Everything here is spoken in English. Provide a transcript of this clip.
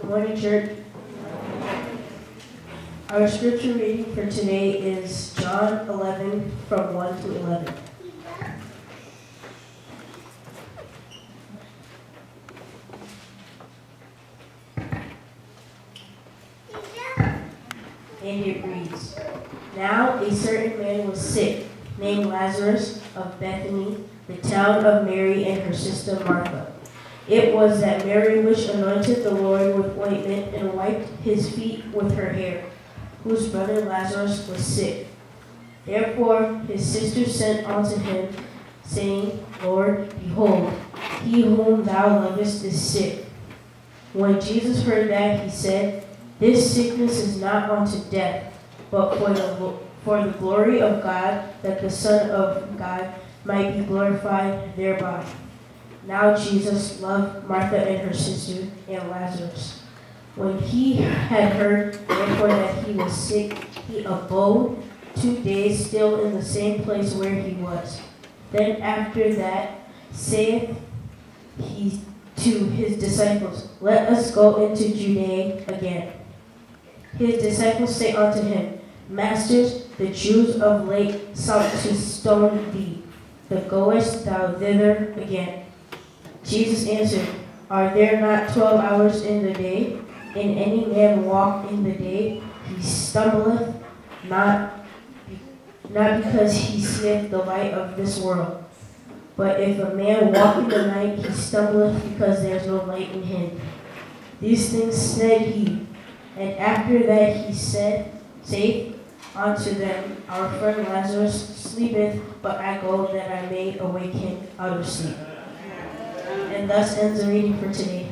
Morning, church. Our scripture reading for today is John 11 from 1 to 11. And it reads, Now a certain man was sick, named Lazarus of Bethany, the town of Mary and her sister Martha. It was that Mary which anointed the Lord with ointment and wiped his feet with her hair, whose brother Lazarus was sick. Therefore his sister sent unto him, saying, Lord, behold, he whom thou lovest is sick. When Jesus heard that, he said, This sickness is not unto death, but for the glory of God, that the Son of God might be glorified thereby. Now Jesus loved Martha and her sister and Lazarus. When he had heard, therefore, that he was sick, he abode 2 days still in the same place where he was. Then after that saith he to his disciples, Let us go into Judea again. His disciples say unto him, Masters, the Jews of late sought to stone thee, but goest thou thither again? Jesus answered, Are there not 12 hours in the day? And any man walk in the day, he stumbleth not because he seeth the light of this world. But if a man walk in the night, he stumbleth because there is no light in him. These things said he, and after that he saith unto them, Our friend Lazarus sleepeth, but I go that I may awake him out of sleep. And thus ends the reading for today.